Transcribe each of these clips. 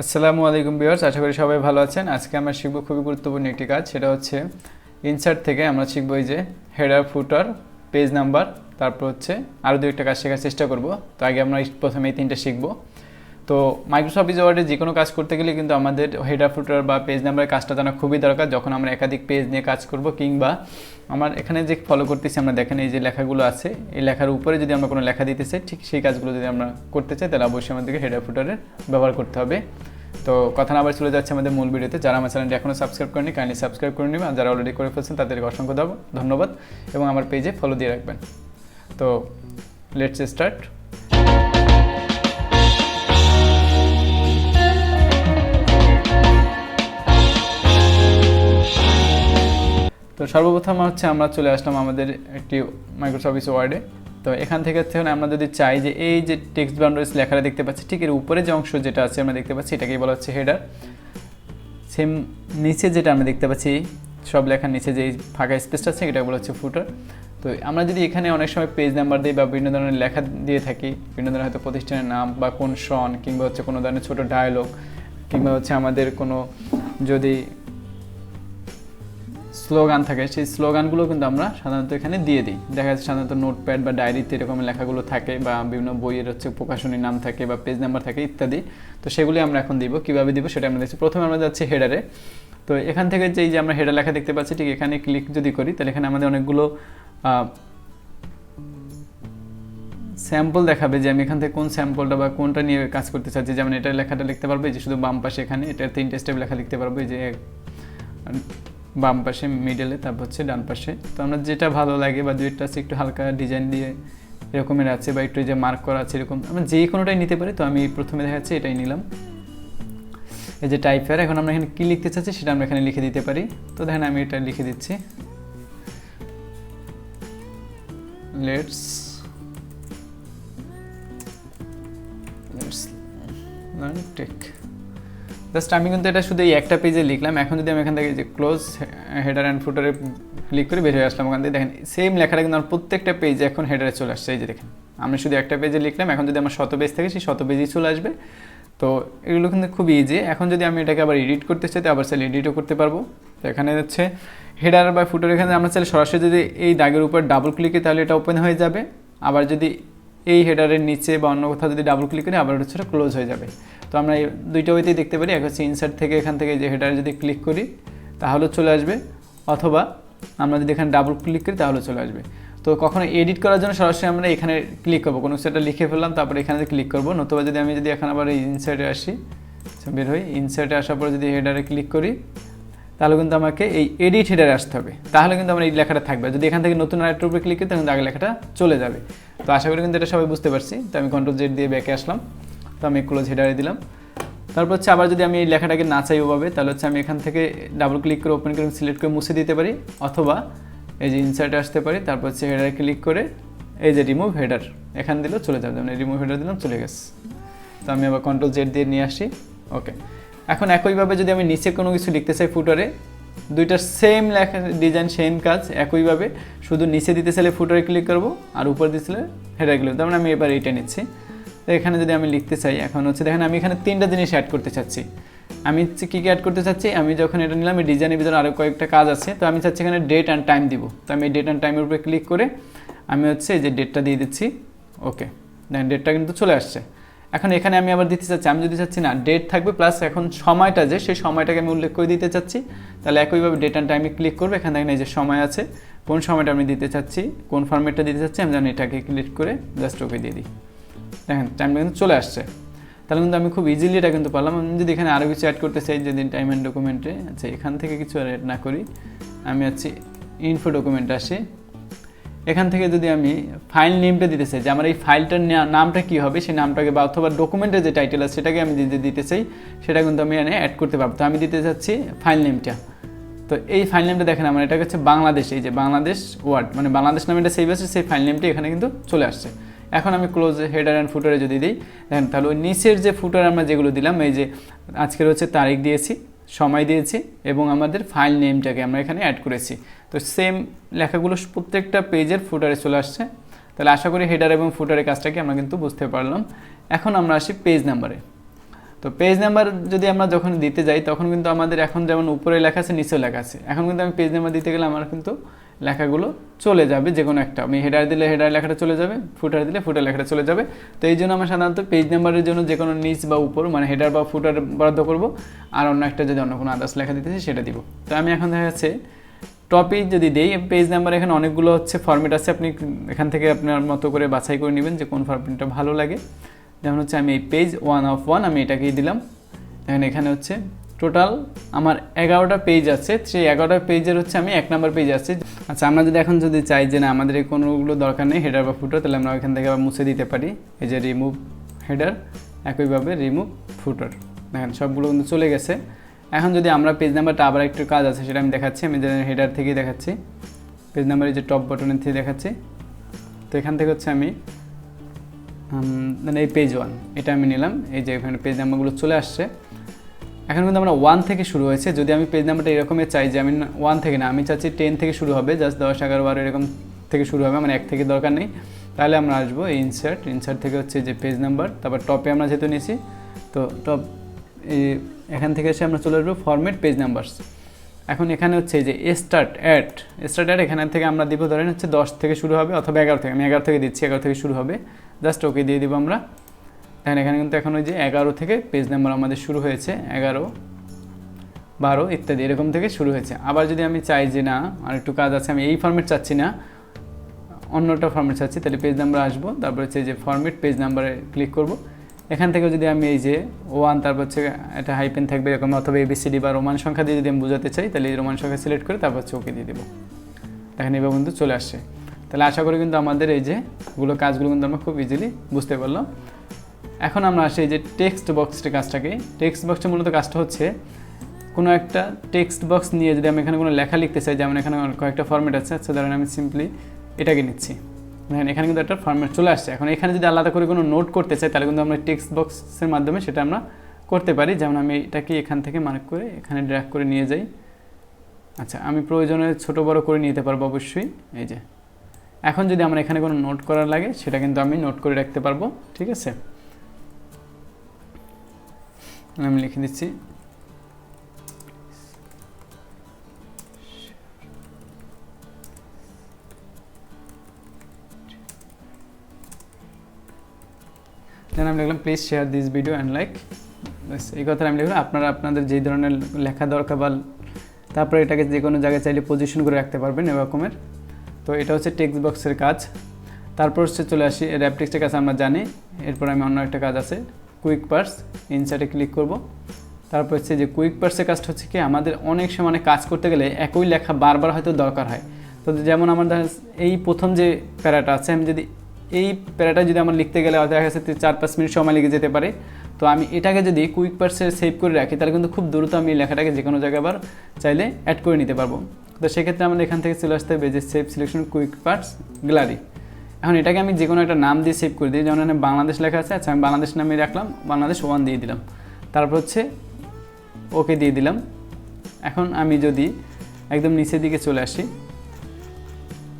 আসসালামু আলাইকুম ভিউয়ার্স, আশা করি সবাই ভালো আছেন। আজকে আমরা শিখব খুবই গুরুত্বপূর্ণ একটি কাজ, সেটা হচ্ছে ইনসার্ট থেকে আমরা শিখব এই যে হেডার, ফুটার, পেজ নাম্বার, তারপর হচ্ছে আরও দু একটা কাজ শেখার চেষ্টা করব। তো আগে আমরা প্রথমে এই তিনটা শিখব। তো মাইক্রোসফট ওয়ার্ডে যে কোনো কাজ করতে গেলে কিন্তু আমাদের হেডার, ফুটার বা পেজ নাম্বারের কাজটা জানা খুবই দরকার, যখন আমরা একাধিক পেজ নিয়ে কাজ করব, কিংবা আমার এখানে যে ফলো করতেছি আমরা দেখেন এই যে লেখাগুলো আছে, এই লেখার উপরে যদি আমরা কোনো লেখা দিতে চাই, ঠিক সেই কাজগুলো যদি আমরা করতে চাই তাহলে অবশ্যই আমাদেরকে হেডার, ফুটারের ব্যবহার করতে হবে। তো কথা না আবার চলে যাচ্ছে আমাদের মূল ভিডিওতে। যারা আমার চ্যানেলটি এখনও সাবস্ক্রাইব করেনি কাইন্ডলি সাবস্ক্রাইব করে নেবেন, আর যারা অলরেডি করে ফেলছেন তাদেরকে অসংখ্য ধন্যবাদ, এবং আমার পেজে ফলো দিয়ে রাখবেন। তো লেটস স্টার্ট। তো সর্বপ্রথম হচ্ছে আমরা চলে আসলাম আমাদের একটি মাইক্রোসফট ওয়ার্ডে। তো এখান থেকে হচ্ছে আমরা যদি চাই যে এই যে টেক্সট বাউন্ডারিজ লেখাটা দেখতে পাচ্ছি, ঠিক এর উপরে যে অংশ যেটা আছে আমরা দেখতে পাচ্ছি, এটাকেই বলা হচ্ছে হেডার। সেম নিচে যেটা আমরা দেখতে পাচ্ছি, সব লেখার নিচে যে ফাঁকা স্পেসটা আছে, এটা বলা হচ্ছে ফুটার। তো আমরা যদি এখানে অনেক সময় পেজ নাম্বার দিই বা বিভিন্ন ধরনের লেখা দিয়ে থাকি, বিভিন্ন ধরনের হয়তো প্রতিষ্ঠানের নাম বা কোন সন, কিংবা হচ্ছে কোনো ধরনের ছোটো ডায়ালগ, কিংবা হচ্ছে আমাদের কোনো যদি স্লোগান থাকে, সেই স্লোগানগুলো কিন্তু আমরা সাধারণত এখানে দিয়ে দিই। দেখা যাচ্ছে সাধারণত নোটপ্যাড বা ডায়েরিতে এরকম লেখাগুলো থাকে, বা বিভিন্ন বইয়ের হচ্ছে প্রকাশনীর নাম থাকে বা পেজ নাম্বার থাকে ইত্যাদি। তো সেগুলি আমরা এখন দিব। কীভাবে দিব সেটা আমরা দেখছি। প্রথমে আমরা যাচ্ছি হেডারে। তো এখান থেকে যে আমরা হেডার লেখা দেখতে পাচ্ছি, ঠিক এখানে ক্লিক যদি করি তাহলে এখানে আমাদের অনেকগুলো স্যাম্পল দেখাবে যে আমি এখান থেকে কোন স্যাম্পলটা বা কোনটা নিয়ে কাজ করতে চাচ্ছি। যেমন এটা লেখাটা লিখতে পারবো যে শুধু বাম পাশে, এখানে এটা 3টে স্টেপ লেখা লিখতে পারবো, যে বাম পাশে, মিডলে, তারপর হচ্ছে ডান পাশে। তো আমরা যেটা ভালো লাগে, বা দুইটা আছে একটু হালকা ডিজাইন দিয়ে এরকমের আছে, বা একটু যে মার্ক করা আছে এরকম, আমরা যে কোনোটাই নিতে পারি। তো আমি প্রথমে দেখাচ্ছি এটাই নিলাম, এই যে টাইপের। এখন আমরা এখানে কী লিখতে চাচ্ছি সেটা আমরা এখানে লিখে দিতে পারি। তো দেখেন আমি এটা লিখে দিচ্ছি, লেটস লার্ন টেক। জাস্ট আমি কিন্তু এটা শুধু এই একটা পেজে লিখলাম। এখন যদি আমি এখান থেকে যে ক্লোজ হেডার অ্যান্ড ফুটারে ক্লিক করে বের হয়ে আসলাম, ওখান থেকে দেখেন সেম লেখাটা কিন্তু আমার প্রত্যেকটা পেজে এখন হেডারে চলে আসছে। এই যে দেখেন, আমি শুধু একটা পেজে লিখলাম, এখন যদি আমার 100 পেজ থাকে সেই 100 পেজেই চলে আসবে। তো এগুলো কিন্তু খুব ইজি। এখন যদি আমি এটাকে আবার এডিট করতে চাই, তো আবার চাইলে এডিটও করতে পারবো। তো এখানে হচ্ছে হেডার বা ফুটার, এখানে আমরা চাইলে সরাসরি যদি এই দাগের উপর ডাবল ক্লিকে তাহলে এটা ওপেন হয়ে যাবে। আবার যদি এই হেডারের নিচে বা অন্য কোথাও যদি ডাবল ক্লিক করি, আবার হচ্ছে ক্লোজ হয়ে যাবে। তো আমরা এই দুইটা ওয়েতেই দেখতে পারি। এক হচ্ছে ইনসার্ট থেকে এখান থেকে যে হেডারে যদি ক্লিক করি তাহলে চলে আসবে, অথবা আমরা যদি এখানে ডাবল ক্লিক করি তাহলে চলে আসবে। তো কখনো এডিট করার জন্য সরাসরি আমরা এখানে ক্লিক করবো, কোনো সেটা লিখে ফেললাম, তারপরে এখানে ক্লিক করবো। নতুবা যদি আমি এখন আবার এই ইনসার্টে আসি, বের হই, ইনসার্টে আসার পরে যদি হেডারে ক্লিক করি তাহলে কিন্তু আমাকে এই এডিট হেডারে আসতে হবে, তাহলে কিন্তু আমার এই লেখাটা থাকবে। যদি এখান থেকে নতুন আরেকটার উপরে ক্লিক করি তখন আগে লেখাটা চলে যাবে। তো আশা করি কিন্তু এটা সবাই বুঝতে পারছি। তো আমি কন্ট্রোল জেড দিয়ে ব্যাকে আসলাম, তো আমি ক্লোজ হেডারে দিলাম। তারপর হচ্ছে আবার যদি আমি এই লেখাটাকে না চাই ওভাবে, তাহলে হচ্ছে আমি এখান থেকে ডাবল ক্লিক করে ওপেন করে সিলেক্ট করে মুছে দিতে পারি, অথবা এই যে ইনসার্টে আসতে পারি, তারপর হচ্ছে হেডারে ক্লিক করে এই যে রিমুভ হেডার এখানে দিলেও চলে যাবে। যেমন রিমুভ হেডার দিলাম, চলে গেছে। তো আমি আবার কন্ট্রোল জেড দিয়ে নিয়ে আসি। ওকে, এখন একইভাবে যদি আমি নিচে কোনো কিছু লিখতে চাই ফুটারে, দুইটার সেম লেখা ডিজাইন, সেম কাজ একইভাবে, শুধু নিচে দিতে চাইলে ফুটারে ক্লিক করবো, আর উপর দিতে হেডারে ক্লিক। তার মানে আমি এবার এইটা নিচ্ছি। তো এখানে যদি আমি লিখতে চাই, এখন হচ্ছে দেখেন আমি এখানে 3টা জিনিস অ্যাড করতে চাচ্ছি। আমি হচ্ছে কী অ্যাড করতে চাচ্ছি, আমি যখন এটা নিলাম এই ডিজাইনের ভিতরে আরও কয়েকটা কাজ আছে। তো আমি চাচ্ছি এখানে ডেট অ্যান্ড টাইম দিব। তো আমি ডেট অ্যান্ড টাইমের উপরে ক্লিক করে আমি হচ্ছে এই যে ডেটটা দিয়ে দিচ্ছি। ওকে, দেখেন ডেটটা কিন্তু চলে আসছে। এখন এখানে আমি আবার দিতে চাচ্ছি, আমি যদি চাচ্ছি না ডেট থাকবে প্লাস এখন সময়টা যে সেই সময়টাকে আমি উল্লেখ করে দিতে চাচ্ছি, তাহলে একইভাবে ডেট অ্যান্ড টাইমে ক্লিক করবে। এখানে দেখেন এই যে সময় আছে, কোন সময়টা আমি দিতে চাচ্ছি, কোন ফরম্যাটটা দিতে চাচ্ছি, আমি জানি এটাকে ক্লিক করে জাস্ট ওকে দিয়ে দিই। দেখেন টাইমটা কিন্তু চলে আসছে। তাহলে কিন্তু আমি খুব ইজিলি এটা কিন্তু পারলাম। আমি যদি এখানে আরও কিছু অ্যাড করতে চাই, যদি টাইম অ্যান্ড ডকুমেন্টে, আচ্ছা এখান থেকে কিছু অ্যাড না করি, আমি হচ্ছে ইনফো ডকুমেন্টে আসি। এখান থেকে যদি আমি ফাইল নেমটা দিতে চাই, যে আমার এই ফাইলটার নামটা কী হবে সেই নামটাকে, বা অথবা ডকুমেন্টের যে টাইটেল আছে সেটাকে আমি দিতে চাই, সেটা কিন্তু আমি এখানে অ্যাড করতে পারবো। তো আমি দিতে চাচ্ছি ফাইল নেমটা। তো এই ফাইল নেমটা দেখেন আমার এটা হচ্ছে বাংলাদেশ, এই যে বাংলাদেশ ওয়ার্ড, মানে বাংলাদেশ নামে এটা সেভ আছে, সেই ফাইল নেমটি এখানে কিন্তু চলে আসছে। এখন আমি ক্লোজ হেডার অ্যান্ড ফুটারে যদি দিই, দেখেন তাহলে ওই নিচের যে ফুটার আমরা যেগুলো দিলাম, এই যে আজকের হচ্ছে তারিখ দিয়েছি, সময় দিয়েছি, এবং আমাদের ফাইল নেমটাকে আমরা এখানে অ্যাড করেছি। তো সেম লেখাগুলো প্রত্যেকটা পেজের ফুটারে চলে আসছে। তাহলে আশা করি হেডার এবং ফুটারের কাজটাকে আমরা কিন্তু বুঝতে পারলাম। এখন আমরা আসি পেজ নাম্বারে। তো তো পেজ নাম্বার যদি আমরা যখন দিতে যাই তখন কিন্তু আমাদের এখন যেমন উপরে লেখা আছে নিচেও লেখা আছে, এখন কিন্তু আমি পেজ নাম্বার দিতে গেলে আমার কিন্তু লেখাগুলো চলে যাবে যে কোনো একটা, আমি হেডার দিলে হেডার লেখাটা চলে যাবে, ফুটার দিলে ফুটার লেখাটা চলে যাবে। তো এই জন্য আমরা সাধারণত পেজ নাম্বারের জন্য যে কোনো নিচ বা উপর মানে হেডার বা ফুটার বরাদ্দ করব, আর অন্য একটা যদি অন্য কোনো আদার্স লেখা দিতেছি সেটা দিব। তো আমি এখন দেখা যাচ্ছে টপিক যদি দেই, পেজ নাম্বার এখানে অনেকগুলো হচ্ছে ফরম্যাট আছে, আপনি এখান থেকে আপনার মতো করে বাছাই করে নেবেন যে কোন ফরম্যাটটা ভালো লাগে। যেমন হচ্ছে আমি এই পেজ 1 of 1 আমি এটাকেই দিলাম। এখানে হচ্ছে টোটাল আমার 11টা পেজ আছে, সেই 11টা পেজের হচ্ছে আমি 1 নম্বর পেজ আছে। আচ্ছা, আমরা যদি এখন যদি চাই যে না আমাদের এই কোনোগুলো দরকার নেই হেডার বা ফুটার, তাহলে আমরা এখান থেকে আবার মুছে দিতে পারি। এই যে রিমুভ হেডার, একইভাবে রিমুভ ফুটার, দেখেন সবগুলো কিন্তু চলে গেছে। এখন যদি আমরা পেজ নাম্বারটা আবার একটু কাজ আছে সেটা আমি দেখাচ্ছি, আমি হেডার থেকেই দেখাচ্ছি, পেজ নাম্বারের যে টপ বাটনের থেকে দেখাচ্ছি। তো এখান থেকে হচ্ছে আমি মানে এই পেজ 1 এটা আমি নিলাম, এই যে এখানে পেজ নাম্বারগুলো চলে আসছে। এখন কিন্তু আমরা 1 থেকে শুরু হয়েছে, যদি আমি পেজ নাম্বারটা এরকমই চাই যে আমি 1 থেকে না, আমি চাচ্ছি 10 থেকে শুরু হবে, জাস্ট 10, 11, 12 এরকম থেকে শুরু হবে, মানে 1 থেকে দরকার নেই, তাহলে আমরা আসবো এই ইনসার্ট থেকে হচ্ছে যে পেজ নাম্বার, তারপর টপে আমরা যেহেতু নিয়েছি তো টপ এখান থেকে এসে আমরা চলে আসবো ফরম্যাট পেজ নাম্বারস। এখন এখানে হচ্ছে যে স্টার্ট অ্যাড এখান থেকে আমরা দিব ধরেন হচ্ছে 10 থেকে শুরু হবে অথবা 11 থেকে, আমি 11 থেকে দিচ্ছি, 11 থেকে শুরু হবে, জাস্ট ওকে দিয়ে দিব আমরা। দেখেন এখানে কিন্তু এখন ওই যে 11 থেকে পেজ নাম্বার আমাদের শুরু হয়েছে, 11, 12 ইত্যাদি এরকম থেকে শুরু হয়েছে। আবার যদি আমি চাই যে না আর একটু কাজ আছে, আমি এই ফরম্যাট চাচ্ছি না, অন্যটা ফরম্যাট চাচ্ছি, তাহলে পেজ নাম্বার আসবো, তারপর হচ্ছে যে ফরম্যাট পেজ নাম্বারে ক্লিক করব। এখান থেকে যদি আমি এই যে 1 তারপর হচ্ছে একটা হাইপেন থাকবে এরকম, অথবা ABCD বা রোমান সংখ্যা দিয়ে যদি আমি বোঝাতে চাই তাহলে এই রোমান সংখ্যা সিলেক্ট করে তারপর হচ্ছে ওকে দিয়ে দেবো। দেখেন এবার কিন্তু চলে আসছে। তাহলে আশা করি কিন্তু আমাদের এই যে কাজগুলো কিন্তু আমরা খুব ইজিলি বুঝতে পারলাম। এখন আমরা আসি এই যে টেক্সট বক্সের কাজটাকে। টেক্সট বক্সটা মূলত কাজটা হচ্ছে কোনো একটা টেক্সট বক্স নিয়ে যদি আমি এখানে কোনো লেখা লিখতে চাই, যেমন এখানে কয়েকটা ফরম্যাট আছে, আচ্ছা ধরেন আমি সিম্পলি এটাকে নিচ্ছি, দেখেন এখানে কিন্তু একটা ফরম্যাট চলে আসছে। এখন এখানে যদি আলাদা করে কোনো নোট করতে চাই তাহলে কিন্তু আমরা টেক্সট বক্সের মাধ্যমে সেটা আমরা করতে পারি। যেমন আমি এটাকে এখান থেকে মার্ক করে এখানে ড্র্যাগ করে নিয়ে যাই। আচ্ছা, আমি প্রয়োজনে ছোট বড় করে নিতে পারবো অবশ্যই। এই যে এখন যদি আমার এখানে কোনো নোট করার লাগে সেটা কিন্তু আমি নোট করে রাখতে পারবো, ঠিক আছে। আমি লিখে দিচ্ছি দেন আমি লিখলাম please share this video and like, এই কথাটা আমি লিখলাম। আপনারা আপনাদের যেই ধরনের লেখা দরকার বা তারপরে এটাকে যে কোনো জায়গায় চাইলে পজিশন করে রাখতে পারবেন এরকমের। তো এটা হচ্ছে টেক্সট বক্সের কাজ। তারপর হচ্ছে চলে আসি র্যাপ টেক্সটের কাজ আমরা জানি। এরপর আমি অন্য একটা কাজ আছে কুইক পার্স, ইনসার্টে ক্লিক করব। তারপর হচ্ছে যে কুইক পার্সের কাজটা হচ্ছে কি আমাদের অনেক সময় কাজ করতে গেলে একই লেখা বারবার হয়তো দরকার হয়। তো যেমন আমাদের এই প্রথম যে প্যারাটা আছে, আমি যদি এই প্যারাটা যদি আমার লিখতে গেলে হয়তো দেখা যাচ্ছে 4-5 মিনিট সময় লেগে যেতে পারে। তো আমি এটাকে যদি কুইক পার্সে সেভ করে রাখি তাহলে কিন্তু খুব দ্রুত আমি লেখাটাকে যে কোনো জায়গায় আবার চাইলে অ্যাড করে নিতে পারবো। তো সেক্ষেত্রে আমাদের এখান থেকে চলে আসতে হবে যে save selection quick parts gallery. এখন এটাকে আমি যে কোনো একটা নাম দিয়ে সেভ করে দিই, যেমন এখানে বাংলাদেশ লেখা আছে, আচ্ছা আমি বাংলাদেশ নামে রাখলাম, বাংলাদেশ 1 দিয়ে দিলাম, তারপর হচ্ছে ওকে দিয়ে দিলাম। এখন আমি যদি একদম নিচের দিকে চলে আসি,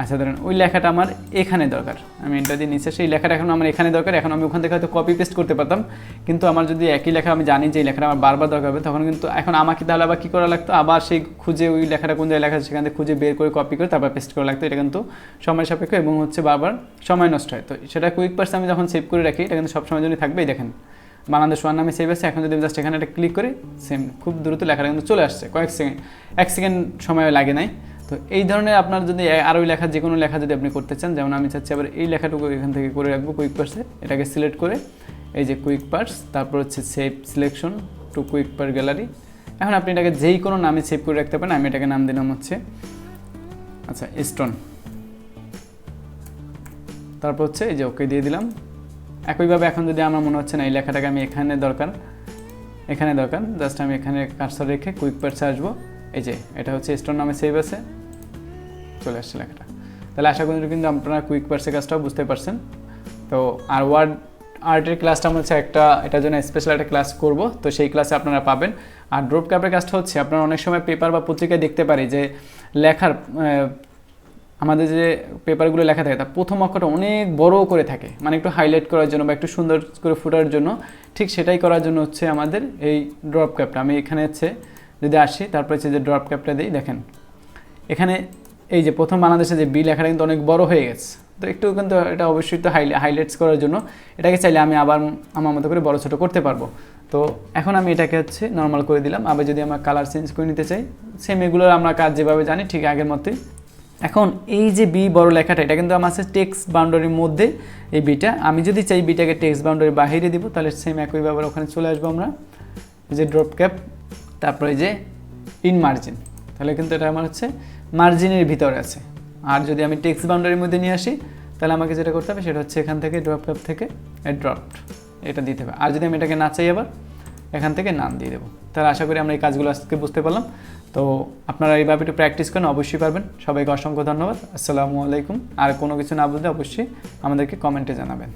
আচ্ছা ধরেন ওই লেখাটা আমার এখানে দরকার, আমি এটা দিয়ে নিচে সেই লেখাটা এখন আমার এখানে দরকার। এখন আমি ওখান থেকে হয়তো কপি পেস্ট করতে পারতাম, কিন্তু আমার যদি একই লেখা আমি জানি যে এই লেখাটা আমার বারবার দরকার হবে, তখন কিন্তু এখন আমাকে তাহলে আবার কী করা লাগতো, আবার সেই খুঁজে ওই লেখাটা কোন জায়গায় লেখা আছে সেখান থেকে খুঁজে বের করে কপি করে তারপর পেস্ট করা লাগতো। এটা কিন্তু সময় সাপেক্ষ এবং হচ্ছে বারবার সময় নষ্ট হয়। তো সেটা কুইক পার্স আমি যখন সেভ করে রাখি এটা কিন্তু সব সময়ের জন্য থাকবেই। দেখেন বাংলাদেশ 1 নামে সেভ আছে। এখন যদি জাস্ট এখানে একটা ক্লিক করি সেম খুব দ্রুত লেখাটা কিন্তু চলে আসছে, কয়েক সেকেন্ড, 1 সেকেন্ড সময় লাগে নাই। তো এই ধরনের আপনার যদি আরও লেখা যে কোনো লেখা যদি আপনি করতে চান, যেমন আমি চাচ্ছি আবার এই লেখাটুকু এখান থেকে করে রাখবো কুইক পার্সে, এটাকে সিলেক্ট করে এই যে কুইক পার্স, তারপর হচ্ছে save selection to quick per gallery. এখন আপনি এটাকে যেই কোনো নামে সেভ করে রাখতে পারেন। আমি এটাকে নাম দিলাম হচ্ছে আচ্ছা স্টোন, তারপর হচ্ছে এই যে ওকে দিয়ে দিলাম। একইভাবে এখন যদি আমার মনে হচ্ছে না এই লেখাটাকে আমি এখানে দরকার, জাস্ট আমি এখানে কার্সর রেখে কুইক পার্সে আসবো। এই যে এটা হচ্ছে স্টোন নামে সেভ আছে, চলে আসছে লেখাটা। তাহলে আশা করি কিন্তু আপনারা কুইক পার্সের কাজটাও বুঝতে পারছেন। তো আর আর্টের ক্লাসটা আমরা হচ্ছে এটার জন্য স্পেশাল একটা ক্লাস করব, তো সেই ক্লাসে আপনারা পাবেন। আর ড্রপক্যাপের কাজটা হচ্ছে আপনারা অনেক সময় পেপার বা পত্রিকায় দেখতে পারি যে লেখার আমাদের যে পেপারগুলো লেখা থাকে তার প্রথম অক্ষরটা অনেক বড় করে থাকে, মানে একটু হাইলাইট করার জন্য বা একটু সুন্দর করে ফোটার জন্য। ঠিক সেটাই করার জন্য হচ্ছে আমাদের এই ড্রপ ক্যাপটা। আমি এখানে হচ্ছে যদি আসি, তারপরে হচ্ছে যে ড্রপ ক্যাপটা দিই, দেখেন এখানে এই যে প্রথম বাংলাদেশে যে বি লেখাটা কিন্তু অনেক বড় হয়ে গেছে। তো একটু কিন্তু এটা অবশ্যই তো হাইলাইটস করার জন্য এটাকে চাইলে আমি আবার আমার মতো করে বড় ছোটো করতে পারবো। তো এখন আমি এটাকে হচ্ছে নর্মাল করে দিলাম। আবার যদি আমরা কালার চেঞ্জ করে নিতে চাই, সেম এগুলোর আমরা কাজ যেভাবে জানি ঠিক আগের মতোই। এখন এই যে বি বড় লেখাটা, এটা কিন্তু আমার আছে টেক্সট বাউন্ডারির মধ্যে এই বিটা। আমি যদি চাই বিটাকে টেক্সট বাউন্ডারি বাহিরে দিব, তাহলে সেম একইভাবে ওখানে চলে আসবো আমরা, এই যে ড্রপ ক্যাপ, তারপরে এই যে ইন মার্জিন, তাহলে কিন্তু এটা আমার হচ্ছে মার্জিনের ভিতরে আছে। আর যদি আমি টেক্সট বাউন্ডারির মধ্যে নিয়ে আসি, তাহলে আমাকে যেটা করতে হবে সেটা হচ্ছে এখান থেকে ড্রপ ক্যাপ থেকে ড্রপ এটা দিতে হবে। আর যদি আমি এটাকে না চাই, আবার এখান থেকে নাম দিয়ে দেবো। তাহলে আশা করি আমরা এই কাজগুলো আজকে বুঝতে পারলাম। তো আপনারা এইভাবে একটু প্র্যাকটিস করেন, অবশ্যই পারবেন। সবাইকে অসংখ্য ধন্যবাদ। আসসালামু আলাইকুম। আর কোনো কিছু না বুঝলে অবশ্যই আমাদেরকে কমেন্টে জানাবেন।